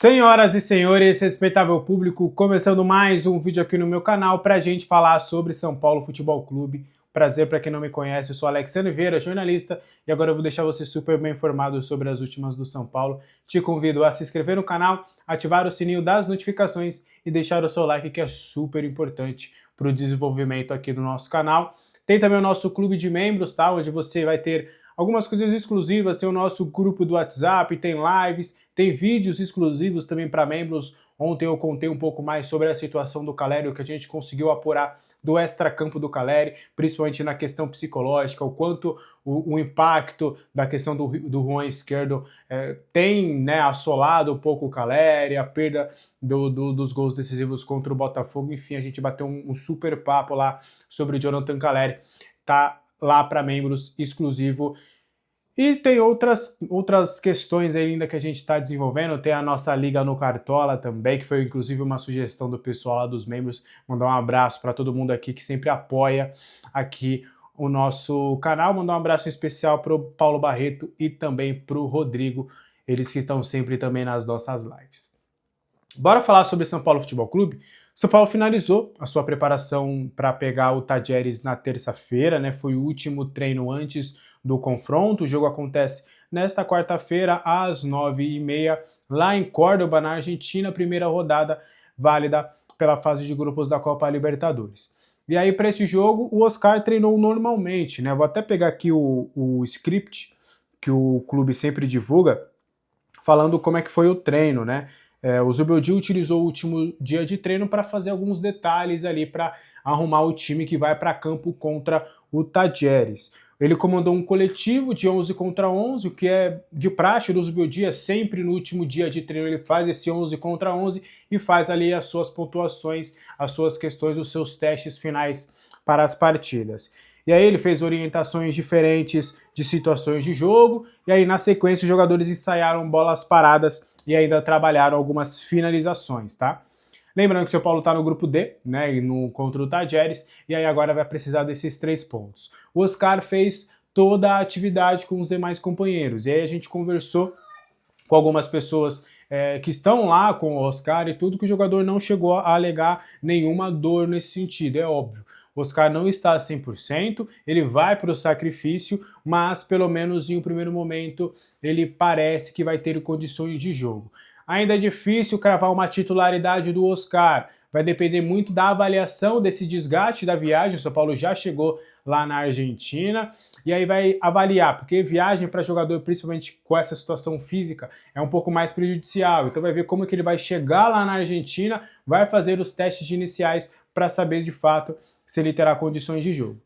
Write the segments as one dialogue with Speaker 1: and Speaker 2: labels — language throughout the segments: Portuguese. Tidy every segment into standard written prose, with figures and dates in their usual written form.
Speaker 1: Senhoras e senhores, respeitável público, começando mais um vídeo aqui no meu canal para a gente falar sobre São Paulo Futebol Clube. Prazer para quem não me conhece, eu sou Alexandre Vieira, jornalista, e agora eu vou deixar você super bem informado sobre as últimas do São Paulo. Te convido a se inscrever no canal, ativar o sininho das notificações e deixar o seu like, que é super importante para o desenvolvimento aqui do nosso canal. Tem também o nosso clube de membros, tá? Onde você vai ter algumas coisas exclusivas, tem o nosso grupo do WhatsApp, tem lives, tem vídeos exclusivos também para membros. Ontem eu contei um pouco mais sobre a situação do Caleri, o que a gente conseguiu apurar do extracampo do Caleri, principalmente na questão psicológica, o quanto o impacto da questão do Juan Esquerdo tem, né, assolado um pouco o Caleri, a perda dos gols decisivos contra o Botafogo. Enfim, a gente bateu um super papo lá sobre o Jonathan Caleri. Tá lá para membros exclusivo. E tem outras questões ainda que a gente está desenvolvendo. Tem a nossa Liga no Cartola também, que foi inclusive uma sugestão do pessoal lá dos membros. Mandar um abraço para todo mundo aqui que sempre apoia aqui o nosso canal. Mandar um abraço especial para o Paulo Barreto e também para o Rodrigo, eles que estão sempre também nas nossas lives. Bora falar sobre São Paulo Futebol Clube? São Paulo finalizou a sua preparação para pegar o Tajeres na terça-feira, né? Foi o último treino antes do confronto. O jogo acontece nesta quarta-feira, às 9h30, lá em Córdoba, na Argentina, primeira rodada válida pela fase de grupos da Copa Libertadores. E aí, para esse jogo, o Oscar treinou normalmente, né? Vou até pegar aqui o script que o clube sempre divulga, falando como é que foi o treino, né? O Zubeldia utilizou o último dia de treino para fazer alguns detalhes ali para arrumar o time que vai para campo contra o Tajeres. Ele comandou um coletivo de 11 contra 11, o que é de praxe do Zubeldia. Sempre no último dia de treino ele faz esse 11 contra 11 e faz ali as suas pontuações, as suas questões, os seus testes finais para as partidas. E aí ele fez orientações diferentes de situações de jogo, e aí na sequência os jogadores ensaiaram bolas paradas e ainda trabalharam algumas finalizações, tá? Lembrando que o São Paulo está no grupo D, né, contra o Tajeres, e aí agora vai precisar desses 3 pontos. O Oscar fez toda a atividade com os demais companheiros, e aí a gente conversou com algumas pessoas que estão lá com o Oscar e tudo, que o jogador não chegou a alegar nenhuma dor nesse sentido, é óbvio. O Oscar não está 100%, ele vai para o sacrifício, mas pelo menos em um primeiro momento ele parece que vai ter condições de jogo. Ainda é difícil cravar uma titularidade do Oscar, vai depender muito da avaliação desse desgaste da viagem. O São Paulo já chegou lá na Argentina e aí vai avaliar, porque viagem para jogador, principalmente com essa situação física, é um pouco mais prejudicial. Então vai ver como que ele vai chegar lá na Argentina, vai fazer os testes iniciais para saber de fato se ele terá condições de jogo.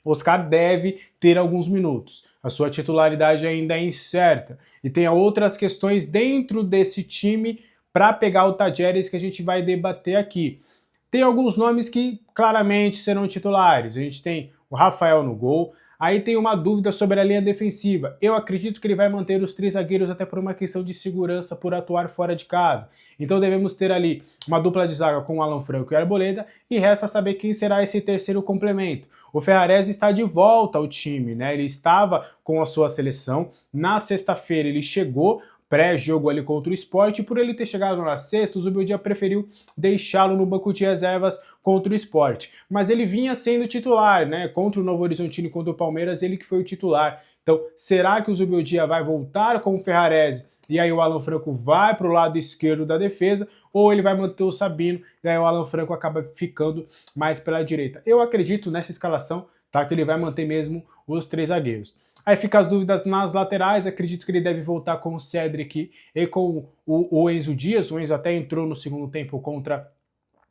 Speaker 1: Oscar deve ter alguns minutos. A sua titularidade ainda é incerta. E tem outras questões dentro desse time para pegar o Tajeres que a gente vai debater aqui. Tem alguns nomes que claramente serão titulares. A gente tem o Rafael no gol. Aí tem uma dúvida sobre a linha defensiva. Eu acredito que ele vai manter os 3 zagueiros até por uma questão de segurança por atuar fora de casa. Então devemos ter ali uma dupla de zaga com o Alan Franco e Arboleda, e resta saber quem será esse terceiro complemento. O Ferrarese está de volta ao time, né? Ele estava com a sua seleção. Na sexta-feira ele chegou, pré-jogo ali contra o Sport, e por ele ter chegado na sexta, o Zubeldia preferiu deixá-lo no banco de reservas contra o Sport. Mas ele vinha sendo titular, né? Contra o Novo Horizontino e contra o Palmeiras, ele que foi o titular. Então, será que o Zubeldia vai voltar com o Ferrarese e aí o Alan Franco vai para o lado esquerdo da defesa, ou ele vai manter o Sabino e aí o Alan Franco acaba ficando mais pela direita? Eu acredito nessa escalação, tá? Que ele vai manter mesmo os 3 zagueiros. Aí fica as dúvidas nas laterais. Acredito que ele deve voltar com o Cedric e com o Enzo Dias. O Enzo até entrou no segundo tempo contra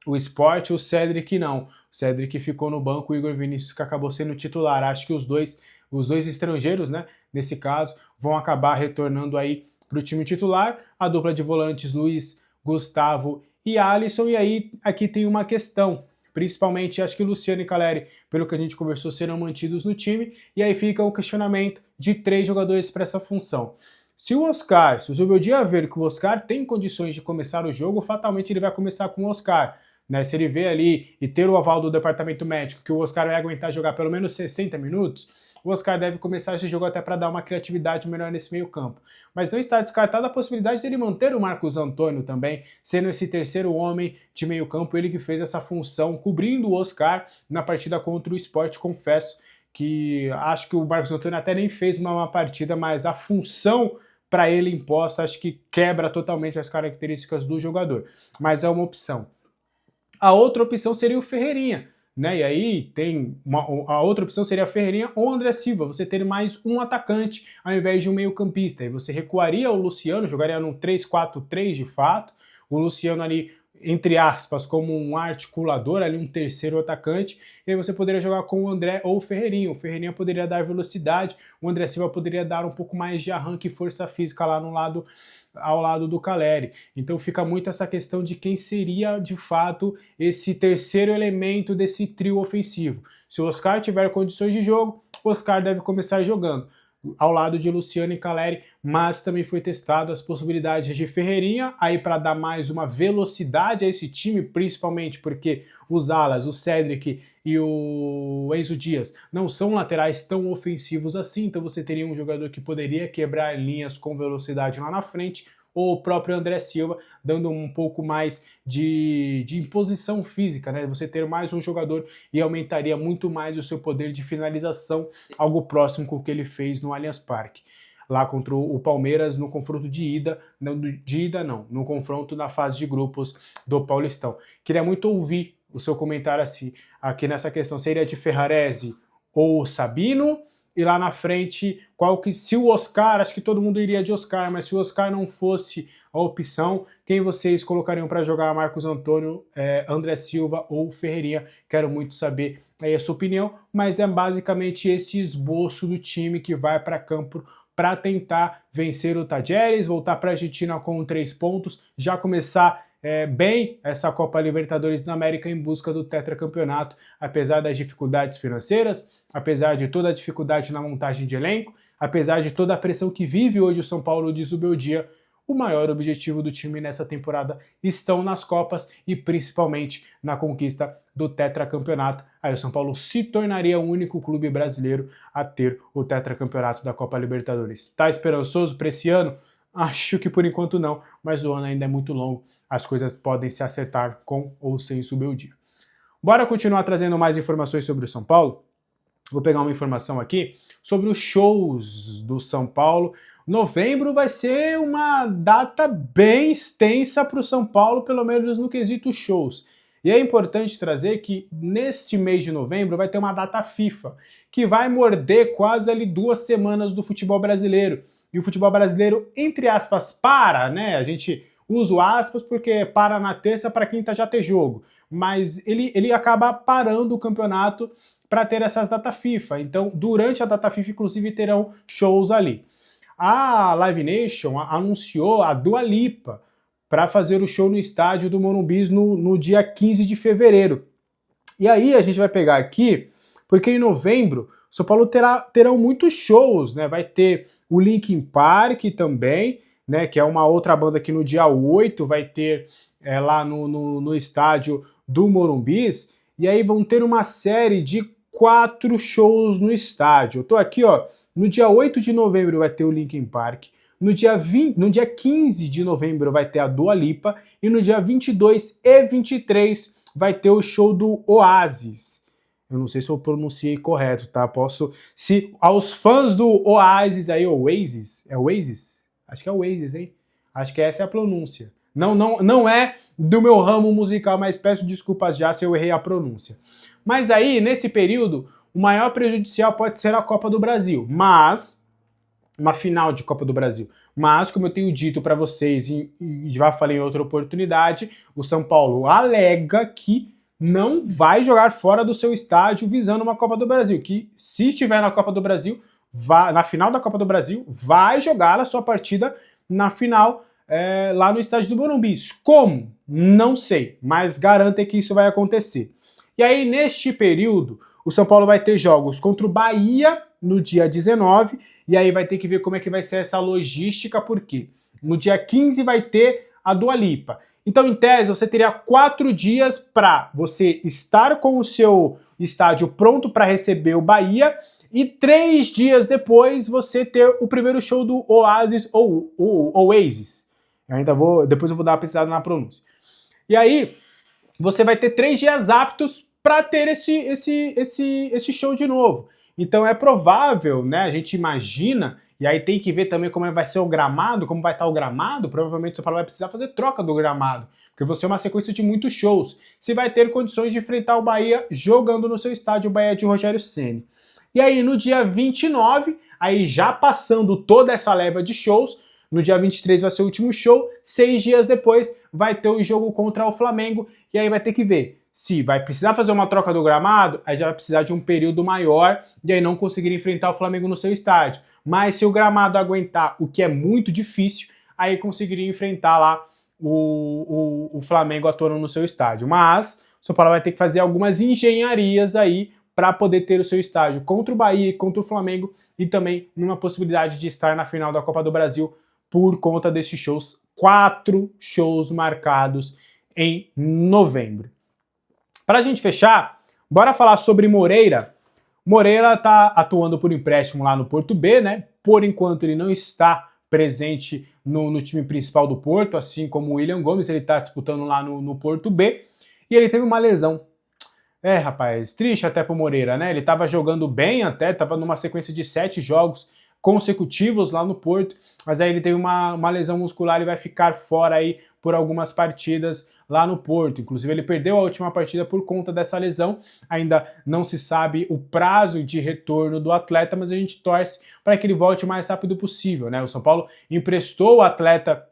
Speaker 1: o Sport, o Cedric não. O Cedric ficou no banco, o Igor Vinícius que acabou sendo titular. Acho que os dois estrangeiros, né, nesse caso, vão acabar retornando aí para o time titular. A dupla de volantes Luiz, Gustavo e Alisson. E aí aqui tem uma questão. Principalmente, acho que Luciano e Caleri, pelo que a gente conversou, serão mantidos no time. E aí fica o questionamento de 3 jogadores para essa função. Se o Zubeldia ver que o Oscar tem condições de começar o jogo, fatalmente ele vai começar com o Oscar. Né? Se ele vê ali e ter o aval do departamento médico que o Oscar vai aguentar jogar pelo menos 60 minutos, o Oscar deve começar esse jogo até para dar uma criatividade melhor nesse meio campo. Mas não está descartada a possibilidade dele manter o Marcos Antônio também, sendo esse terceiro homem de meio campo, ele que fez essa função, cobrindo o Oscar na partida contra o Sport. Confesso que acho que o Marcos Antônio até nem fez uma má partida, mas a função para ele imposta acho que quebra totalmente as características do jogador. Mas é uma opção. A outra opção seria o Ferreirinha, né? E aí tem a outra opção seria Ferreirinha ou André Silva, você ter mais um atacante ao invés de um meio-campista. E você recuaria o Luciano, jogaria num 3-4-3 de fato, o Luciano ali, entre aspas, como um articulador, ali um terceiro atacante, e aí você poderia jogar com o André ou o Ferreirinha. O Ferreirinha poderia dar velocidade, o André Silva poderia dar um pouco mais de arranque e força física lá no lado, ao lado do Caleri. Então fica muito essa questão de quem seria de fato esse terceiro elemento desse trio ofensivo. Se o Oscar tiver condições de jogo, o Oscar deve começar jogando ao lado de Luciano e Caleri, mas também foi testado as possibilidades de Ferreirinha, aí para dar mais uma velocidade a esse time, principalmente porque os alas, o Cedric e o Enzo Dias, não são laterais tão ofensivos assim, então você teria um jogador que poderia quebrar linhas com velocidade lá na frente, ou o próprio André Silva, dando um pouco mais de imposição física, né? Você ter mais um jogador e aumentaria muito mais o seu poder de finalização, algo próximo com o que ele fez no Allianz Parque, lá contra o Palmeiras no confronto de ida, no confronto na fase de grupos do Paulistão. Queria muito ouvir o seu comentário assim, aqui nessa questão, seria de Ferrarese ou Sabino? E lá na frente, se o Oscar, acho que todo mundo iria de Oscar, mas se o Oscar não fosse a opção, quem vocês colocariam para jogar? Marcos Antônio, André Silva ou Ferreirinha? Quero muito saber aí a sua opinião, mas é basicamente esse esboço do time que vai para campo para tentar vencer o Tajeres, voltar para a Argentina com 3 pontos, já começar bem essa Copa Libertadores da América em busca do tetracampeonato, apesar das dificuldades financeiras, apesar de toda a dificuldade na montagem de elenco, apesar de toda a pressão que vive hoje o São Paulo de Zubeldia. O maior objetivo do time nessa temporada estão nas Copas e principalmente na conquista do tetracampeonato. Aí o São Paulo se tornaria o único clube brasileiro a ter o tetracampeonato da Copa Libertadores. Tá esperançoso para esse ano? Acho que por enquanto não, mas o ano ainda é muito longo. As coisas podem se acertar com ou sem Zubeldia. Bora continuar trazendo mais informações sobre o São Paulo? Vou pegar uma informação aqui sobre os shows do São Paulo. Novembro vai ser uma data bem extensa para o São Paulo, pelo menos no quesito shows. E é importante trazer que neste mês de novembro vai ter uma data FIFA, que vai morder quase ali 2 semanas do futebol brasileiro. E o futebol brasileiro, entre aspas, para, né? A gente usa o aspas porque para na terça, para quinta já ter jogo. Mas ele acaba parando o campeonato para ter essas datas FIFA. Então, durante a data FIFA, inclusive, terão shows ali. A Live Nation anunciou a Dua Lipa para fazer o show no estádio do Morumbi no dia 15 de fevereiro. E aí a gente vai pegar aqui, porque em novembro o São Paulo terão muitos shows, né? Vai ter o Linkin Park também, né? Que é uma outra banda que no dia 8 vai ter lá no estádio do Morumbi. E aí vão ter uma série de 4 shows no estádio. Eu tô aqui, ó. No dia 8 de novembro vai ter o Linkin Park, no dia 15 de novembro vai ter a Dua Lipa e no dia 22 e 23 vai ter o show do Oasis. Eu não sei se eu pronunciei correto, tá? Se aos fãs do Oasis aí, Oasis, é Oasis? Acho que é Oasis, hein? Acho que essa é a pronúncia. Não é do meu ramo musical, mas peço desculpas já se eu errei a pronúncia. Mas aí, nesse período, o maior prejudicial pode ser a Copa do Brasil, mas uma final de Copa do Brasil. Mas, como eu tenho dito para vocês e já falei em outra oportunidade, o São Paulo alega que não vai jogar fora do seu estádio visando uma Copa do Brasil, que se estiver na Copa do Brasil, na final da Copa do Brasil, vai jogar a sua partida na final lá no estádio do Morumbi. Como? Não sei, mas garanto que isso vai acontecer. E aí, neste período, o São Paulo vai ter jogos contra o Bahia no dia 19, e aí vai ter que ver como é que vai ser essa logística, porque no dia 15 vai ter a Dua Lipa. Então, em tese, você teria 4 dias para você estar com o seu estádio pronto para receber o Bahia e 3 dias depois você ter o primeiro show do Oasis ou Oasis. Depois eu vou dar uma pesquisada na pronúncia. E aí, você vai ter 3 dias aptos para ter esse show de novo. Então é provável, né? A gente imagina, e aí tem que ver também como vai ser o gramado, como vai estar o gramado. Provavelmente o São Paulo vai precisar fazer troca do gramado, porque vai ser uma sequência de muitos shows. Se vai ter condições de enfrentar o Bahia jogando no seu estádio, o Bahia de Rogério Ceni. E aí no dia 29, aí já passando toda essa leva de shows, no dia 23 vai ser o último show, 6 dias depois vai ter o jogo contra o Flamengo, e aí vai ter que ver se vai precisar fazer uma troca do gramado, aí já vai precisar de um período maior, e aí não conseguir enfrentar o Flamengo no seu estádio. Mas se o gramado aguentar, o que é muito difícil, aí conseguiria enfrentar lá o Flamengo atuando no seu estádio. Mas o São Paulo vai ter que fazer algumas engenharias aí para poder ter o seu estádio contra o Bahia e contra o Flamengo, e também numa possibilidade de estar na final da Copa do Brasil por conta desses shows, 4 shows marcados em novembro. Para a gente fechar, bora falar sobre Moreira. Moreira está atuando por empréstimo lá no Porto B, né? Por enquanto ele não está presente no time principal do Porto, assim como o William Gomes, ele está disputando lá no Porto B, e ele teve uma lesão. Rapaz, triste até pro Moreira, né? Ele estava jogando bem até, estava numa sequência de 7 jogos consecutivos lá no Porto, mas aí ele teve uma lesão muscular e vai ficar fora aí por algumas partidas lá no Porto. Inclusive ele perdeu a última partida por conta dessa lesão. Ainda não se sabe o prazo de retorno do atleta, mas a gente torce para que ele volte o mais rápido possível, né? O São Paulo emprestou o atleta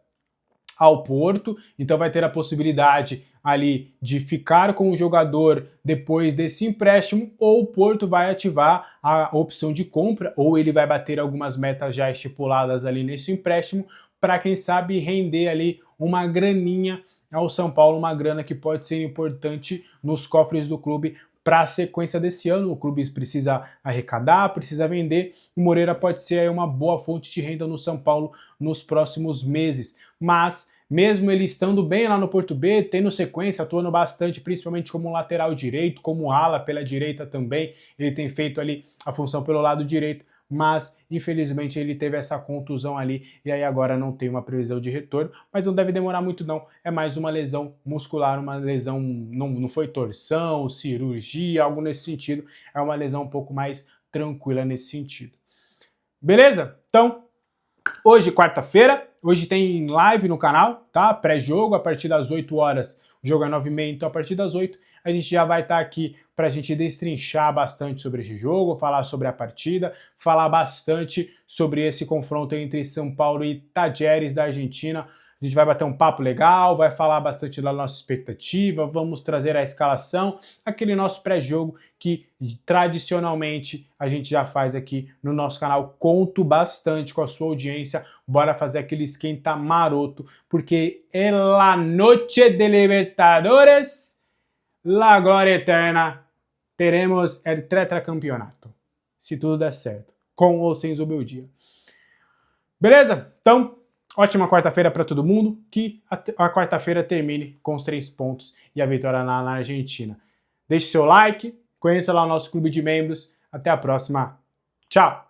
Speaker 1: ao Porto, então vai ter a possibilidade ali de ficar com o jogador depois desse empréstimo, ou o Porto vai ativar a opção de compra, ou ele vai bater algumas metas já estipuladas ali nesse empréstimo, para quem sabe render ali uma graninha ao São Paulo, uma grana que pode ser importante nos cofres do clube para a sequência desse ano. O clube precisa arrecadar, precisa vender. O Moreira pode ser aí uma boa fonte de renda no São Paulo nos próximos meses. Mas, mesmo ele estando bem lá no Porto B, tendo sequência, atuando bastante, principalmente como lateral direito, como ala pela direita também, ele tem feito ali a função pelo lado direito, mas infelizmente ele teve essa contusão ali e aí agora não tem uma previsão de retorno, mas não deve demorar muito não, é mais uma lesão muscular, uma lesão, não foi torção, cirurgia, algo nesse sentido, é uma lesão um pouco mais tranquila nesse sentido. Beleza? Então, hoje, quarta-feira, hoje tem live no canal, tá? Pré-jogo, a partir das 8 horas, o jogo é 9h30, então a partir das 8 a gente já vai estar aqui para a gente destrinchar bastante sobre esse jogo, falar sobre a partida, falar bastante sobre esse confronto entre São Paulo e Talleres da Argentina. A gente vai bater um papo legal, vai falar bastante da nossa expectativa, vamos trazer a escalação, aquele nosso pré-jogo que tradicionalmente a gente já faz aqui no nosso canal. Conto bastante com a sua audiência, bora fazer aquele esquenta maroto, porque é la noche de Libertadores, la glória eterna, teremos el tetracampeonato, se tudo der certo, com ou sem Zubeldia. Beleza? Então, ótima quarta-feira para todo mundo, que a quarta-feira termine com os 3 pontos e a vitória na Argentina. Deixe seu like, conheça lá o nosso clube de membros. Até a próxima. Tchau!